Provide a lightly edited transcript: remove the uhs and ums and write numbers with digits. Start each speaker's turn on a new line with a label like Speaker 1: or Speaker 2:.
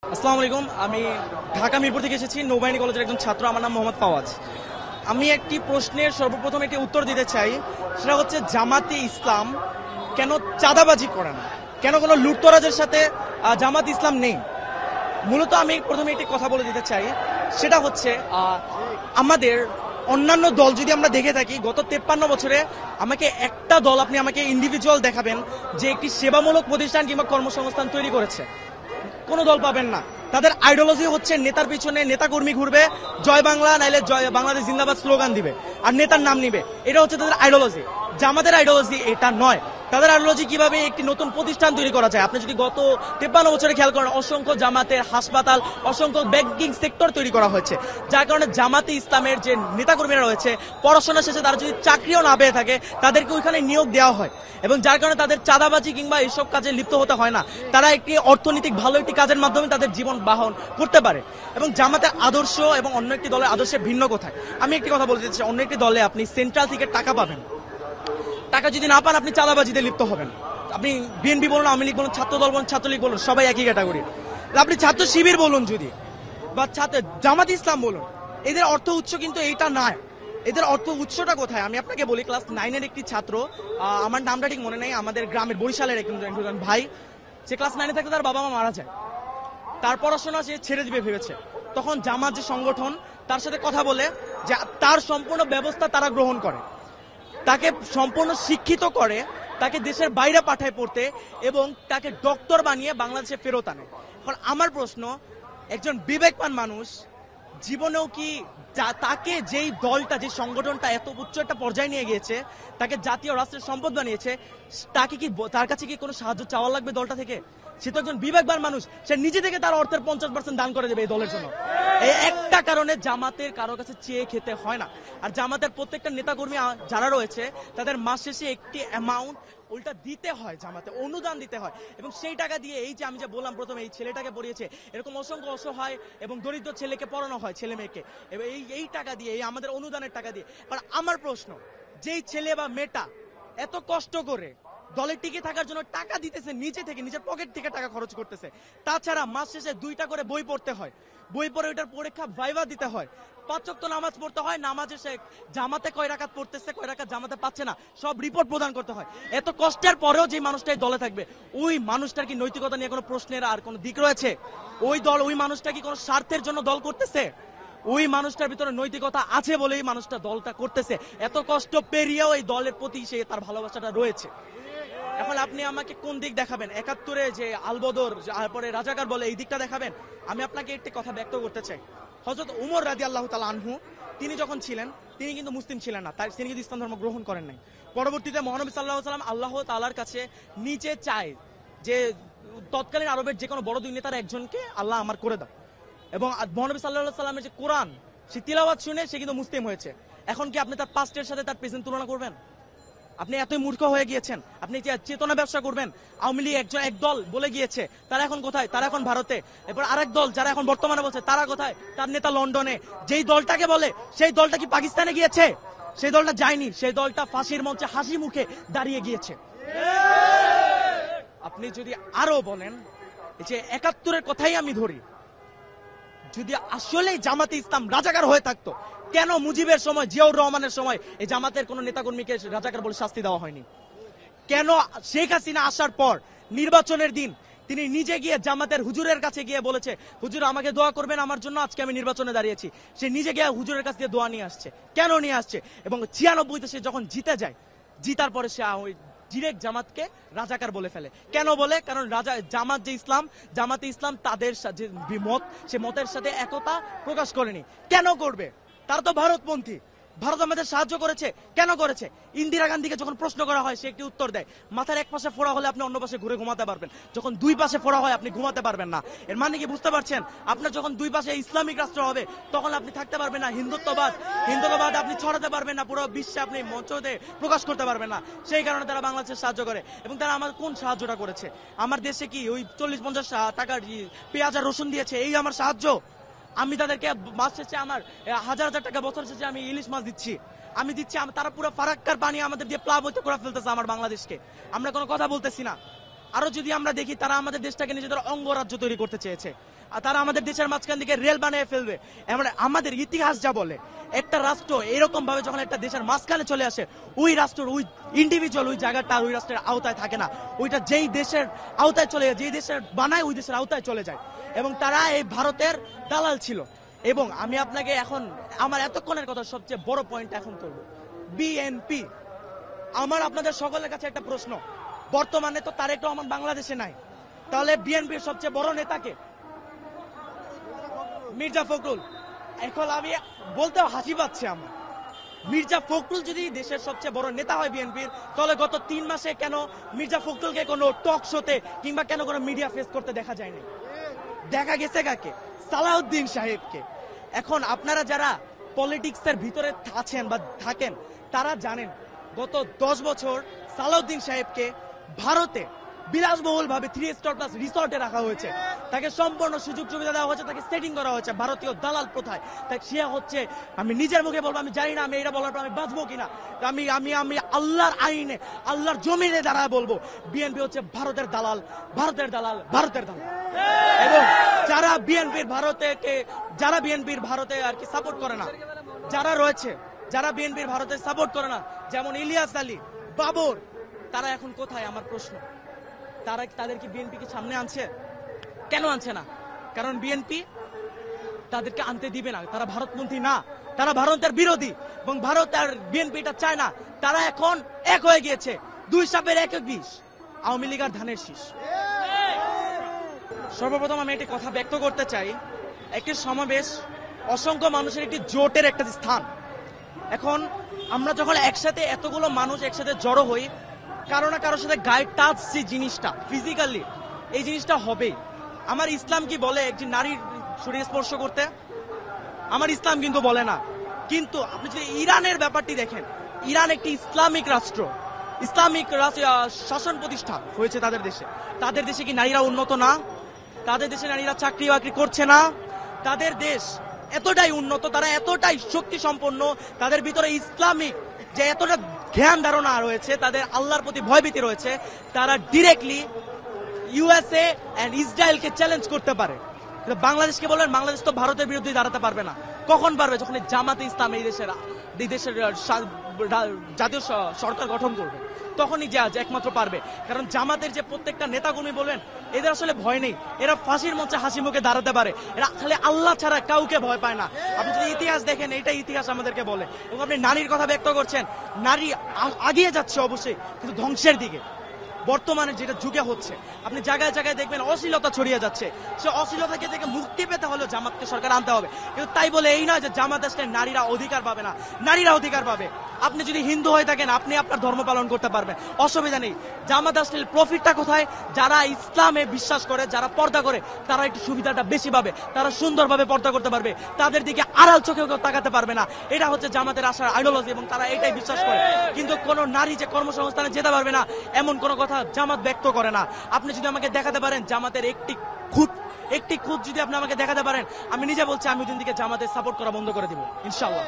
Speaker 1: আসসালামু আলাইকুম। আমি ঢাকা মিরপুর থেকে এসেছি, নৌবাহিনী কলেজের একজন ছাত্র। আমার নাম মোহাম্মদ ফাওয়াজ। আমি একটি প্রশ্নের সর্বপ্রথম একটি উত্তর দিতে চাই, সেটা হচ্ছে জামাতে ইসলাম কেন চাঁদাবাজি করে না, কেন কোনো লুটতরাজের সাথে জামাত ইসলাম নেই। মূলত আমি প্রথমে একটি কথা বলে দিতে চাই, সেটা হচ্ছে আমাদের অন্যান্য দল যদি আমরা দেখে থাকি গত 53 বছরে আমাকে একটা দল আপনি আমাকে ইন্ডিভিজুয়াল দেখাবেন যে একটি সেবামূলক প্রতিষ্ঠান কিংবা কর্মসংস্থান তৈরি করেছে, কোনো দল পাবেন না। তাদের আইডিওলজি হচ্ছে নেতার পিছনে নেতাকর্মী ঘুরবে, জয় বাংলা নাইলে জয় বাংলাদেশ জিন্দাবাদ স্লোগান দিবে আর নেতার নাম নিবে, এটা হচ্ছে তাদের আইডিওলজি। জামাতের আইডিওলজি এটা নয়। তাদের আইডিওলজি কিভাবে একটি নতুন প্রতিষ্ঠান তৈরি করা যায়। আপনি যদি গত 53 বছরে খেয়াল করেন, অসংখ্য জামাতের হাসপাতাল, অসংখ্য ব্যাংকিং সেক্টর তৈরি করা হয়েছে, যার কারণে জামাতে ইসলামের যে নেতাকর্মীরা রয়েছে পড়াশোনা শেষে তারা যদি চাকরিও না পেয়ে থাকে তাদেরকে ওইখানে নিয়োগ দেওয়া হয়, এবং যার কারণে তাদের চাঁদাবাজি কিংবা এইসব কাজে লিপ্ত হতে হয় না। তারা একটি অর্থনৈতিক ভালো একটি কাজের মাধ্যমে তাদের জীবন বাহন করতে পারে। এবং জামাতের আদর্শ এবং অন্য একটি দলের আদর্শে ভিন্ন কোথায়। আমি একটি কথা বলতে চাই, অন্য একটি দলে আপনি সেন্ট্রাল থেকে টাকা পাবেন, টাকা যদি না পান আপনি চাঁদাবাজিতে লিপ্ত হবেন। আপনি বিএনপি বলুন, আওয়ামী লীগ বলুন, ছাত্র দল বলুন, ছাত্রলীগ বলুন, সবাই একই ক্যাটাগরি। আপনি ছাত্র শিবির বলুন যদি, বা জামাত ইসলাম বলুন, এদের অর্থ উৎস কিন্তু এইটা নয়। এদের অর্থ উৎসটা কোথায় আমি আপনাকে বলি। ক্লাস 9-এর একটি ছাত্র, আমার নামটা ঠিক মনে নেই, আমাদের গ্রামের বরিশালের একজন ভাই, সে ক্লাস 9-এ থাকতে তার বাবা মা মারা যায়, তার পড়াশোনা সে ছেড়ে দিবে ভেবেছে। তখন জামাত যে সংগঠন তার সাথে কথা বলে যে তার সম্পূর্ণ ব্যবস্থা তারা গ্রহণ করে, তাকে সম্পূর্ণ শিক্ষিত করে, তাকে দেশের বাইরে পাঠায় পড়তে, এবং তাকে ডক্টর বানিয়ে বাংলাদেশে ফেরত আনে। এখন আমার প্রশ্ন, একজন বিবেকবান মানুষ জীবনেও কি তাকে যেই দলটা, যে সংগঠনটা এত উচ্চ একটা পর্যায়ে নিয়ে গিয়েছে, তাকে জাতীয় রাষ্ট্রের সম্পদ বানিয়েছে, তাকে কি তার কাছে কি কোনো সাহায্য চাওয়া লাগবে দলটা থেকে? সে তো একজন বিবেকবান মানুষ, সে নিজে থেকে তার অর্থের 50% দান করে দেবে এই দলের জন্য। এই একটা কারণে জামাতের কারো কাছে চেয়ে খেতে হয় না। আর জামাতের প্রত্যেকটা নেতাকর্মী যারা রয়েছে তাদের মাস শেষে একটি অ্যামাউন্ট উল্টা দিতে হয়, জামাতে অনুদান দিতে হয়, এবং সেই টাকা দিয়ে এই যে আমি যে বললাম প্রথমে, এই ছেলেটাকে পড়িয়েছে, এরকম অসংখ্য অসহায় এবং দরিদ্র ছেলেকে পড়ানো হয়, ছেলে মেয়েকে, এবং এই টাকা দিয়ে, এই আমাদের অনুদানের টাকা দিয়ে। আর আমার প্রশ্ন, যেই ছেলে বা মেয়েটা এত কষ্ট করে দলে টিকে থাকার জন্য টাকা দিতেছে, নিচে থেকে নিজের পকেট থেকে টাকা খরচ করতেছে, তাছাড়া মাস শেষে 2টা করে বই পড়তে হয়, বই পড়ে ওইটার পরীক্ষা ভাইভা দিতে হয়, 5 ওয়াক্ত নামাজ পড়তে হয়, নামাজে সে জামাতে কয় রাকাত পড়তেছে, কয় রাকাত জামাতে পাচ্ছে না, সব রিপোর্ট প্রদান করতে হয়। এত কষ্টের পরেও যে মানুষটাই দলে থাকবে, ওই মানুষটার কি নৈতিকতা নিয়ে কোনো প্রশ্নের আর কোনো দিক রয়েছে? ওই মানুষটা কি কোনো স্বার্থের জন্য দল করতেছে? ওই মানুষটার ভিতরে নৈতিকতা আছে বলেই মানুষটা দলটা করতেছে। এত কষ্ট পেরিয়েও এই দলের প্রতি সে তার ভালোবাসাটা রয়েছে। এখন আপনি আমাকে কোন দিক দেখাবেন? 71-এ যে আলবদর, তারপরে রাজাকার বলে, এই দিকটা দেখাবেন? আমি আপনাকে একটি কথা ব্যক্ত করতে চাই। হযরত উমর রাদিয়াল্লাহু তাআলা আনহু, তিনি যখন ছিলেন, তিনি কিন্তু মুসলিম ছিলেন না, তিনি কিন্তু ইসলাম ধর্ম গ্রহণ করেন নাই। পরবর্তীতে মহানবী সাল্লাল্লাহু আলাইহি ওয়াসাল্লাম আল্লাহ তাআলার কাছে নিচে চায় যে তৎকালীন আরবের যে কোনো বড় দুই নেতার একজনকে আল্লাহ আমার করে দাও, এবং মহানবী সাল্লাল্লাহু আলাইহি ওয়াসাল্লামের যে কোরআন, সে তিলাওয়াত শুনে সে কিন্তু মুসলিম হয়েছে। এখন কি আপনি তার পাস্টের সাথে তার প্রেজেন্ট তুলনা করবেন? আপনি এতই মূর্খ হয়ে গিয়েছেন? আপনি চেতনা ব্যবসা করবেন? আওয়ামী লীগ এক দল বলে গিয়েছে, তারা এখন কোথায়? তারা এখন ভারতে। এরপর আরেক দল যারা এখন বর্তমানে বলছে, তারা কোথায়? তার নেতা লন্ডনে। যেই দলটাকে বলে, সেই দলটা কি পাকিস্তানে গিয়েছে? সেই দলটা যায়নি, সেই দলটা ফাঁসির মঞ্চে হাসি মুখে দাঁড়িয়ে গিয়েছে। আপনি যদি আরো বলেন, যে 71-এর কথাই আমি ধরি, যদি আসলেই জামাতে ইসলাম রাজাকার হয়ে থাকতো, কেন মুজিবের সময়, জিয়াউর রহমানের সময় এই জামাতের কোন নেতাকর্মীকে রাজাকার বলে শাস্তি দেওয়া হয়নি? কেন শেখ হাসিনা আসার পর নির্বাচনের দিন তিনি নিজে গিয়ে জামাতের হুজুরের কাছে গিয়ে বলেছে, হুজুর আমাকে দোয়া করবেন আমার জন্য, আজকে আমি নির্বাচনে দাঁড়িয়েছি? সে নিজে গিয়ে হুজুরের কাছে দিয়ে দোয়া নিয়ে আসছে। কেন নিয়ে আসছে? এবং 96-তে সে যখন জিতে যায়, জিতার পরে সে ওই ডিরেক্ট জামাতকে রাজাকার বলে ফেলে। কেন বলে? কারণ জামাত যে ইসলাম, জামাতে ইসলাম তাদের যে মত, সে মতের সাথে একতা প্রকাশ করেনি। কেন করবে? তারা তো ভারতপন্থী। ভারত আমাদের সাহায্য করেছে, কেন করেছে? ইন্দিরা গান্ধীকে যখন প্রশ্ন করা হয়, সে একটি উত্তর দেয়, মাথার এক পাশে ফোড়া হলে আপনি অন্য পাশে ঘুরে ঘুমাতে পারবেন, যখন দুই পাশে ফোড়া হয় আপনি ঘুমাতে পারবেন না। এর মানে কি বুঝতে পারছেন? আপনার যখন দুই পাশে ইসলামিক রাষ্ট্র হবে, তখন আপনি থাকতে পারবেন না। হিন্দুত্ববাদ আপনি ছড়াতে পারবেন না, পুরো বিশ্বে আপনি মঞ্চতে প্রকাশ করতে পারবেন না। সেই কারণে তারা বাংলাদেশের সাহায্য করে। এবং তারা আমার কোন সাহায্যটা করেছে? আমার দেশে কি ওই 40-50 টাকার পেঁয়াজ আর রসুন দিয়েছে, এই আমার সাহায্য? আমি তাদেরকে মাস শেষে আমার 1000 টাকা, বছর শেষে আমি ইলিশ মাছ দিচ্ছি, আমি দিচ্ছি। তারা পুরো ফারাক্কার পানি আমাদের দিয়ে প্লাবিত করে ফেলতেছে আমার বাংলাদেশকে, আমরা কোনো কথা বলতেছি না। আরো যদি আমরা দেখি, তারা আমাদের দেশটাকে নিজেদের অঙ্গরাজ্য তৈরি করতে চেয়েছে। আর তারা আমাদের দেশের মাঝখান থেকে রেল বানিয়ে ফেলবে। এমন আমাদের ইতিহাস যা বলে, একটা রাষ্ট্র এরকম ভাবে যখন একটা দেশের মাঝখানে চলে আসে, ওই রাষ্ট্রের ওই ইন্ডিভিজুয়াল ওই জায়গাটা আর ওই রাষ্ট্রের আওতায় থাকে না, ওইটা যেই দেশের আওতায় চলে যায়, যেই দেশের বানায় ওই দেশের আওতায় চলে যায়। এবং তারা এই ভারতের দালাল ছিল। এবং আমি আপনাকে এখন আমার এতক্ষণের কথা সবচেয়ে বড় পয়েন্ট এখন করবো, বিএনপি। আমার আপনাদের সকলের কাছে একটা প্রশ্ন, বর্তমানে তো তারেক রহমান বাংলাদেশে নাই, তাহলে বিএনপির সবচেয়ে বড় নেতাকে? মির্জা ফখরুল। এখন আমি বলতে হাসি পাচ্ছে আমার, মির্জা ফখরুল যদি দেশের সবচেয়ে বড় নেতা হয় বিএনপির, তাহলে গত 3 মাসে কেন মির্জা ফখরুলকে কোনো টক শোতে কিংবা কেন কোনো মিডিয়া ফেস করতে দেখা যায়নি? দেখা গেছে কাকে? সালাউদ্দিন সাহেবকে। এখন আপনারা যারা পলিটিক্সের ভিতরে আছেন বা থাকেন, তারা জানেন গত 10 বছর সালাউদ্দিন সাহেবকে ভারতে বিলাসবহুল ভাবে 3 স্টার প্লাস রিসর্টে রাখা হয়েছে, তাকে সম্পূর্ণ সুযোগ সুবিধা দেওয়া হয়েছে, তাকে সেটিং করা হয়েছে ভারতীয় দালাল প্রথায়। তাই সে হচ্ছে, আমি নিজের মুখে বলবো, আমি জানি না আমি এটা বলার পর আমি বাঁচবো কিনা, আমি আমি আমি আল্লাহর আইনে আল্লাহর জমিনে দাঁড়ায় বলবো, বিএনপি হচ্ছে ভারতের দালাল, ভারতের দালাল, ভারতের দালাল। এবং যারা বিএনপির ভারতে আর কি সাপোর্ট করে না, যারা রয়েছে, যারা বিএনপির ভারতে সাপোর্ট করে না, যেমন ইলিয়াস আলী, বাবর, তারা এখন কোথায়? আমার প্রশ্ন, তাদের কি বিএনপি কি সামনে আনছে? কেন আনছে না? কারণ বিএনপি তাদেরকে আনতে দিবে না, তারা ভারতপন্থী না, তারা ভারতের বিরোধী। এবং ভারত আর বিএনপি এটা চায় না, তারা এখন এক হয়ে গিয়েছে, 2 সাপের 1 বিষ, আওয়ামী লীগ আর ধানের শীষ। সর্বপ্রথম আমি একটি কথা ব্যক্ত করতে চাই, একটি সমাবেশ অসংখ্য মানুষের একটি জোটের একটা স্থান। এখন আমরা যখন একসাথে এতগুলো মানুষ একসাথে জড়ো হই, কারো না কারোর সাথে গায়ে টাচ, যে জিনিসটা ফিজিক্যালি, এই জিনিসটা হবে। আমার ইসলাম কি বলে একটি নারীর শরীর স্পর্শ করতে? আমার ইসলাম কিন্তু বলে না। কিন্তু আপনি যদি ইরানের ব্যাপারটি দেখেন, ইরান একটি ইসলামিক রাষ্ট্র, ইসলামিক শাসন প্রতিষ্ঠা হয়েছে তাদের দেশে। তাদের দেশে কি নারীরা উন্নত না? তাদের দেশে নারীরা চাকরি বাকরি করছে না? তাদের দেশ এতটাই উন্নত, তারা এতটাই শক্তি সম্পন্ন, তাদের ভিতরে ইসলামিক যে এতটা জ্ঞান ধারণা রয়েছে, তাদের আল্লাহর প্রতি ভয়ভীতি রয়েছে, তারা ডিরেক্টলি ইউএসএ এন্ড ইসরায়েলকে চ্যালেঞ্জ করতে পারে। বাংলাদেশকে বলবেন, বাংলাদেশ তো ভারতের বিরুদ্ধে দাঁড়াতে পারবে না। কখন পারবে? যখন জামাতে ইসলাম এই দেশের জাতীয় সরকার গঠন করবে, তখনই যে একমাত্র পারবে। কারণ জামাতের যে প্রত্যেকটা নেতাকর্মী বলবেন, এদের আসলে ভয় নেই, এরা ফাঁসির মঞ্চে হাসি মুখে দাঁড়াতে পারে, এরা খালি আল্লাহ ছাড়া কাউকে ভয় পায় না। আপনি যদি ইতিহাস দেখেন, এটা ইতিহাস আমাদেরকে বলে। এবং আপনি নারীর কথা ব্যক্ত করছেন, নারী আগিয়ে যাচ্ছে অবশ্যই, কিন্তু ধ্বংসের দিকে। বর্তমানে যেটা যুগে হচ্ছে, আপনি জায়গায় জায়গায় দেখবেন অশ্লীলতা ছড়িয়ে যাচ্ছে। সে অশ্লীলতাকে থেকে মুক্তি পেতে হলে জামাতকে সরকার আনতে হবে। কিন্তু তাই বলে এই নয় যে জামাত আসলে নারীরা অধিকার পাবে না, নারীরা অধিকার পাবে। আপনি যদি হিন্দু হয়ে থাকেন, আপনি আপনার ধর্ম পালন করতে পারবেন, অসুবিধা নেই। জামাত আসলে প্রফিটটা কোথায়? যারা ইসলামে বিশ্বাস করে, যারা পর্দা করে, তারা একটু সুবিধাটা বেশি পাবে, তারা সুন্দরভাবে পর্দা করতে পারবে, তাদের দিকে আড়াল চোখে কেউ তাকাতে পারবে না। এটা হচ্ছে জামাতের আশার আইডিওলজি, এবং তারা এটাই বিশ্বাস করে। কিন্তু কোন নারী যে কর্মসংস্থানে যেতে পারবে না, এমন কোন কথা জামাত ব্যক্ত করে না। আপনি যদি আমাকে দেখাতে পারেন জামাতের একটি খুঁত যদি আপনি আমাকে দেখাতে পারেন, আমি নিজে বলছি আমি ওই দিন থেকে জামাতের সাপোর্ট করা বন্ধ করে দিব ইনশাআল্লাহ।